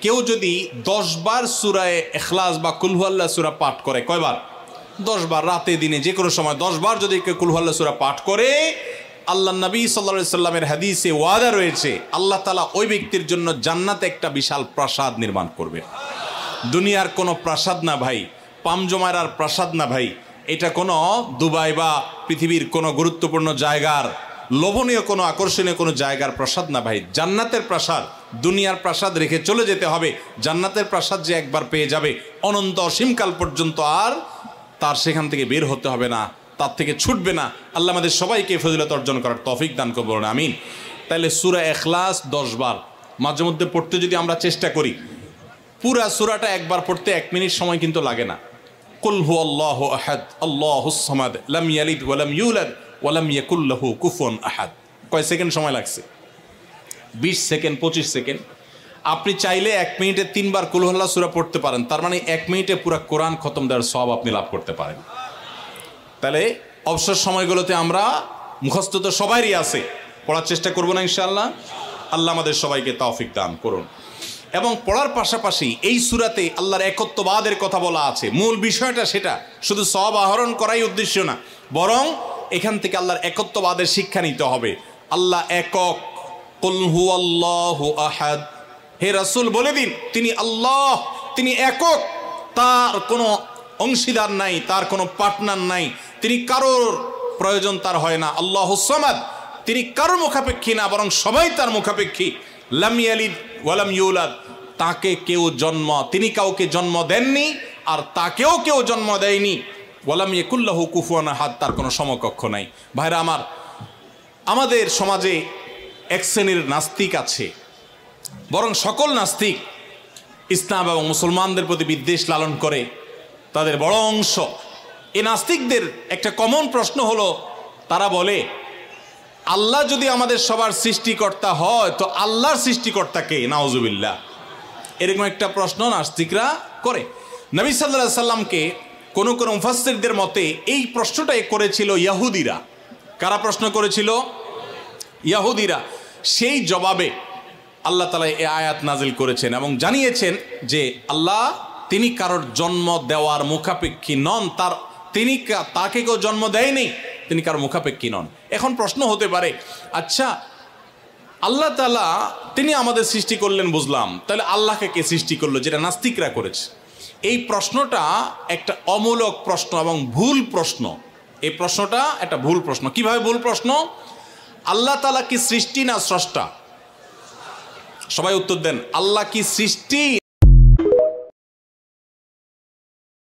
কেউ যদি 10 বার সূরায়ে ইখলাস বা কুল হুয়াল্লাহ সূরা পাঠ করে, কয়বার? 10 বার, রাতে দিনে যে কোনো সময় 10 বার যদি কেউ কুল হুয়াল্লাহ সূরা পাঠ করে, আল্লাহ নবী সাল্লাল্লাহু আলাইহি সাল্লামের হাদিসে ওয়াদা রয়েছে আল্লাহ তাআলা ওই ব্যক্তির জন্য জান্নাতে একটা বিশাল প্রাসাদ নির্মাণ করবে। দুনিয়ার কোনো প্রাসাদ না ভাই, পামজমারার প্রাসাদ না ভাই, এটা কোনো দুবাই বা পৃথিবীর কোনো গুরুত্বপূর্ণ জায়গার লোভনীয় কোনো আকর্ষণীয় কোনো জায়গার প্রাসাদ না ভাই, জান্নাতের প্রাসাদ। দুনিয়ার প্রাসাদ রেখে চলে যেতে হবে, জান্নাতের প্রাসাদ যে একবার পেয়ে যাবে অনন্ত অসীমকাল পর্যন্ত আর তার সেখান থেকে বের হতে হবে না, তার থেকে ছুটবে না। আল্লাহ আমাদের সবাইকে ফজিলত অর্জন করার তৌফিক দান করুন, আমিন। তাহলে সূরা ইখলাস 10 বার মাঝে মধ্যে পড়তে যদি আমরা চেষ্টা করি, পুরা সূরাটা একবার পড়তে 1 মিনিট সময় কিন্তু লাগে না। কুল হুয়াল্লাহু আহাদ আল্লাহুস সামাদ লাম ইয়ালিদ ওয়া লাম ইউলাদ ওয়া লাম ইয়াকুল লাহু কুফুয়ান আহাদ। কয় সেকেন্ড সময় লাগছে? 20 সেকেন্ড, 25 সেকেন্ড। আপনি চাইলে 1 মিনিটে 3 বার কুল হুয়াল্লাহ সূরা পড়তে পারেন, তার মানে 1 মিনিটে পুরো কোরআন খতম দেওয়ার সওয়াব আপনি লাভ করতে পারেন। তাহলে অবসর সময়গুলোতে আমরা মুখস্থ তো সবারই আছে, পড়ার চেষ্টা করব না ইনশাআল্লাহ। আল্লাহ আমাদের সবাইকে তৌফিক দান করুন। এবং পড়ার পাশাপাশি এই সূরাতে আল্লাহর একত্ববাদের কথা বলা আছে, মূল বিষয়টা সেটা, শুধু সওয়াব আহরণ করাই উদ্দেশ্য না, বরং এখান থেকে আল্লাহর একত্ববাদের শিক্ষা নিতে হবে। আল্লাহ একক, কুল হুয়াল্লাহু আহাদ, হে রাসূল বলে দিন তিনি আল্লাহ, তিনি একক, তার কোনো অংশীদার নাই, তার কোনো পার্টনার নাই, তিনি কারোর প্রয়োজন তার হয় না। আল্লাহুস সামাদ, তিনি কারোর মুখাপেক্ষী না, বরং সবাই তার মুখাপেক্ষী। লাম ইয়ালিদ ওয়া লাম ইউলাদ, তাকে কেউ জন্ম, তিনি কাউকে জন্ম দেননি আর তাকেও কেউ জন্ম দেয়নি। ওয়া লাম ইয়াকুল লাহু কুফুয়ান আহাদ, তার কোনো সমকক্ষ নাই। ভাইরা আমার, আমাদের সমাজে এক শ্রেণীর নাস্তিক আছে, বরং সকল নাস্তিক ইসলাম এবং মুসলমানদের প্রতি বিদ্বেষ লালন করে, তাদের বড় অংশ। এই নাস্তিকদের একটা কমন প্রশ্ন হলো, তারা বলে আল্লাহ যদি আমাদের সবার সৃষ্টিকর্তা হয় তো আল্লাহর সৃষ্টিকর্তা কে? নাউজুবিল্লাহ। এরকম একটা প্রশ্ন নাস্তিকরা করে। নবী সাল্লাল্লাহু আলাইহি সাল্লামকে কোন কোন মুফাসসিরদের মতে এই প্রশ্নটাই করেছিল ইহুদিরা। কারা প্রশ্ন করেছিল? ইহুদিরা। সেই জবাবে আল্লাহ তাআলা এই আয়াত নাজিল করেছেন এবং জানিয়েছেন যে আল্লাহ তিনি কারোর জন্ম দেওয়ার মুখাপেক্ষী নন, তাকে কেউ জন্ম দেয়নি, তিনি কারোর মুখাপেক্ষী নন। এখন প্রশ্ন হতে পারে, আচ্ছা আল্লাহ তাআলা তিনি আমাদের সৃষ্টি করলেন বুঝলাম, তাহলে আল্লাহকে কে সৃষ্টি করলো, যেটা নাস্তিকরা করেছে? এই প্রশ্নটা একটা অমূলক প্রশ্ন এবং ভুল প্রশ্ন। এই প্রশ্নটা একটা ভুল প্রশ্ন। কিভাবে ভুল প্রশ্ন? আল্লাহ তাআলা কি সৃষ্টি না স্রষ্টা? সবাই উত্তর দেন। আল্লাহ কি সৃষ্টি